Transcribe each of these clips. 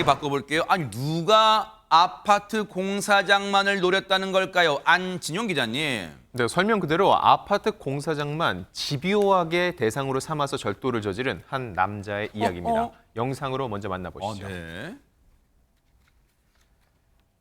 분위기 바꿔볼게요. 아니 누가 아파트 공사장만을 노렸다는 걸까요? 안진용 기자님. 네, 설명 그대로 아파트 공사장만 집요하게 대상으로 삼아서 절도를 저지른 한 남자의 이야기입니다. 영상으로 먼저 만나보시죠. 네.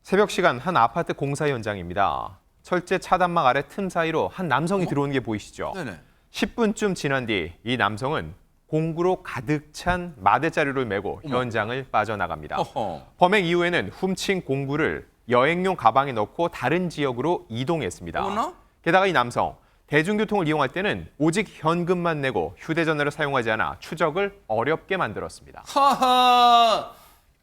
새벽 시간 한 아파트 공사 현장입니다. 철제 차단막 아래 틈 사이로 한 남성이 들어오는 게 보이시죠? 네네. 10분쯤 지난 뒤 이 남성은 공구로 가득 찬 마대자루를 메고 현장을 빠져나갑니다. 어허. 범행 이후에는 훔친 공구를 여행용 가방에 넣고 다른 지역으로 이동했습니다. 어머나? 게다가 이 남성, 대중교통을 이용할 때는 오직 현금만 내고 휴대전화를 사용하지 않아 추적을 어렵게 만들었습니다. 허허.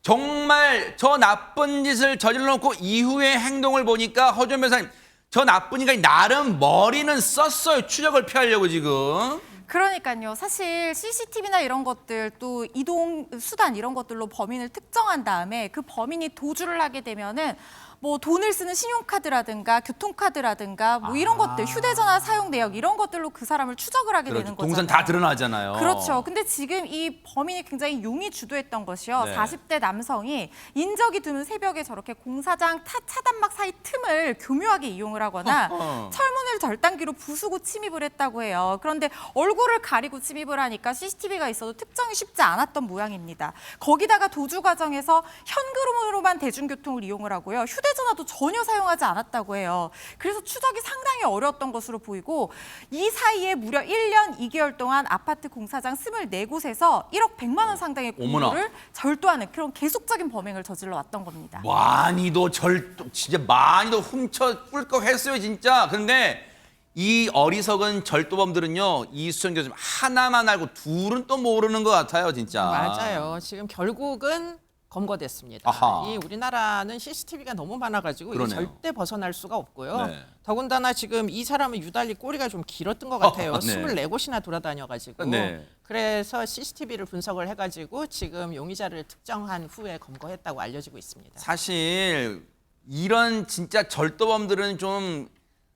정말 저 나쁜 짓을 저질러 놓고 이후의 행동을 보니까 허준 변호사님 저 나쁜 인간이 나름 머리는 썼어요. 추적을 피하려고 지금. 그러니까요. 사실 CCTV나 이런 것들 또 이동 수단 이런 것들로 범인을 특정한 다음에 그 범인이 도주를 하게 되면은 뭐 돈을 쓰는 신용카드라든가 교통카드라든가 뭐 이런 것들 휴대전화 사용 내역 이런 것들로 그 사람을 추적을 하게 되는 거잖아요. 동선 다 드러나잖아요. 그렇죠. 근데 지금 이 범인이 굉장히 용이 주도했던 것이요. 네. 40대 남성이 인적이 드문 새벽에 저렇게 공사장 차단막 사이 틈을 교묘하게 이용을 하거나 철문을 절단기로 부수고 침입을 했다고 해요. 그런데 얼굴을 가리고 침입을 하니까 CCTV가 있어도 특정이 쉽지 않았던 모양입니다. 거기다가 도주 과정에서 현금으로만 대중교통을 이용을 하고요. 휴대전화도 전혀 사용하지 않았다고 해요. 그래서 추적이 상당히 어려웠던 것으로 보이고 이 사이에 무려 1년 2개월 동안 아파트 공사장 24곳에서 1억 100만 원 상당의 공구를 절도하는 그런 계속적인 범행을 저질러 왔던 겁니다. 많이도 진짜 많이도 훔쳐 꿀꺽했어요 진짜. 근데 이 어리석은 절도범들은요 이수정 교수님 하나만 알고 둘은 또 모르는 것 같아요 진짜. 맞아요. 지금 결국은 검거됐습니다. 아하. 이 우리나라는 CCTV가 너무 많아가지고 이게 그러네요. 절대 벗어날 수가 없고요. 네. 더군다나 지금 이 사람은 유달리 꼬리가 좀 길었던 것 같아요. 네. 24곳이나 돌아다녀가지고. 네. 그래서 CCTV를 분석을 해가지고 지금 용의자를 특정한 후에 검거했다고 알려지고 있습니다. 사실 이런 진짜 절도범들은 좀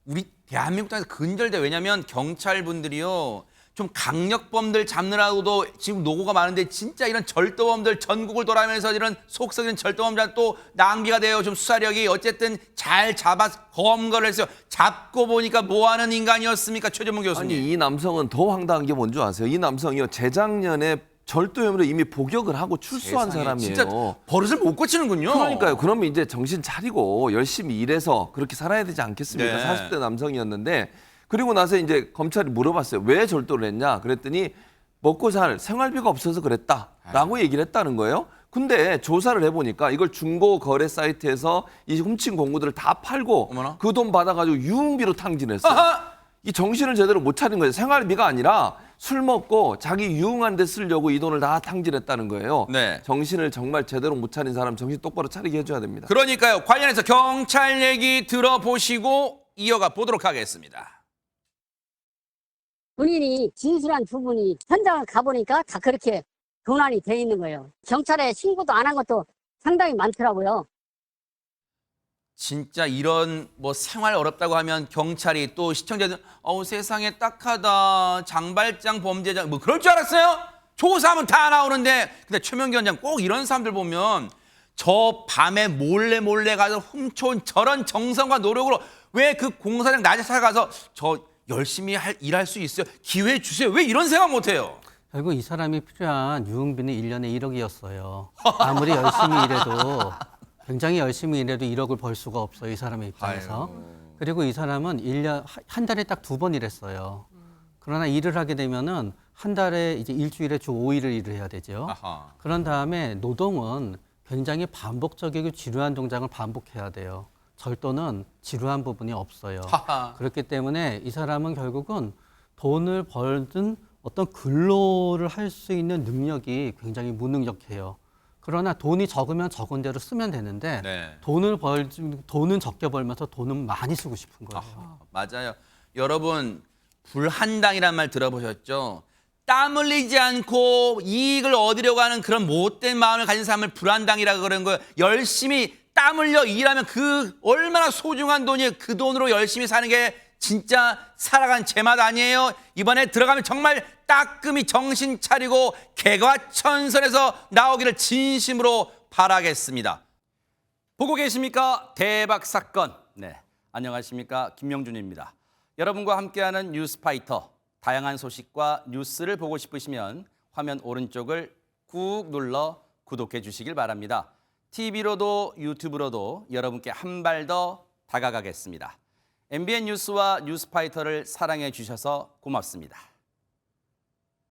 우리 대한민국 땅에서 근절돼. 왜냐면 경찰분들이요 좀 강력범들 잡느라고도 지금 노고가 많은데 진짜 이런 절도범들 전국을 돌아다니면서 이런 속 썩이는 절도범들 또 낭비가 돼요. 좀 수사력이 어쨌든 잘 잡아 검거를 했어요. 잡고 보니까 뭐하는 인간이었습니까, 최재문 교수님? 아니 이 남성은 더 황당한 게 뭔지 아세요? 이 남성이요 재작년에 절도 혐의로 이미 복역을 하고 출소한 세상에, 사람이에요. 진짜 버릇을 못 고치는군요. 그러니까요. 그러면 이제 정신 차리고 열심히 일해서 그렇게 살아야 되지 않겠습니까? 네. 40대 남성이었는데 그리고 나서 이제 검찰이 물어봤어요. 왜 절도를 했냐? 그랬더니 먹고 살 생활비가 없어서 그랬다라고 얘기를 했다는 거예요. 근데 조사를 해보니까 이걸 중고 거래 사이트에서 이 훔친 공구들을 다 팔고 어머나. 그 돈 받아가지고 유흥비로 탕진했어요. 아하! 이 정신을 제대로 못 차린 거예요. 생활비가 아니라 술 먹고 자기 유흥한 데 쓰려고 이 돈을 다 탕진했다는 거예요. 네. 정신을 정말 제대로 못 차린 사람 정신 똑바로 차리게 해줘야 됩니다. 그러니까요. 관련해서 경찰 얘기 들어보시고 이어가 보도록 하겠습니다. 본인이 진술한 부분이 현장을 가보니까 다 그렇게 도난이 돼 있는 거예요. 경찰에 신고도 안 한 것도 상당히 많더라고요. 진짜 이런 뭐 생활 어렵다고 하면 경찰이 또 시청자들 세상에 딱하다 장발장 범죄자 뭐 그럴 줄 알았어요? 조사하면 다 나오는데 근데 최명기 원장 꼭 이런 사람들 보면 저 밤에 몰래 가서 훔쳐온 저런 정성과 노력으로 왜 그 공사장 낮에 찾아가서 저 열심히 일할 수 있어요? 기회 주세요. 왜 이런 생각 못해요? 결국 이 사람이 필요한 유흥비는 1년에 1억이었어요. 아무리 열심히 일해도 굉장히 열심히 일해도 1억을 벌 수가 없어요. 이 사람의 입장에서. 그리고 이 사람은 한 달에 딱 2번 일했어요. 그러나 일을 하게 되면은 한 달에 이제 일주일에 주 5일을 일을 해야 되죠. 아하. 그런 다음에 노동은 굉장히 반복적이고 지루한 동작을 반복해야 돼요. 절도는 지루한 부분이 없어요. 하하. 그렇기 때문에 이 사람은 결국은 돈을 벌든 어떤 근로를 할 수 있는 능력이 굉장히 무능력해요. 그러나 돈이 적으면 적은 대로 쓰면 되는데 네. 돈은 적게 벌면서 돈은 많이 쓰고 싶은 거예요. 맞아요. 여러분 불한당이란 말 들어보셨죠? 땀 흘리지 않고 이익을 얻으려고 하는 그런 못된 마음을 가진 사람을 불한당이라고 그러는 거예요. 열심히 땀 흘려 일하면 그 얼마나 소중한 돈이 그 돈으로 열심히 사는 게 진짜 살아간 제맛 아니에요? 이번에 들어가면 정말 따끔히 정신 차리고 개과천선에서 나오기를 진심으로 바라겠습니다. 보고 계십니까? 대박 사건. 네, 안녕하십니까? 김명준입니다. 여러분과 함께하는 뉴스파이터. 다양한 소식과 뉴스를 보고 싶으시면 화면 오른쪽을 꾹 눌러 구독해 주시길 바랍니다. TV로도 유튜브로도 여러분께 한 발 더 다가가겠습니다. MBN 뉴스와 뉴스파이터를 사랑해 주셔서 고맙습니다.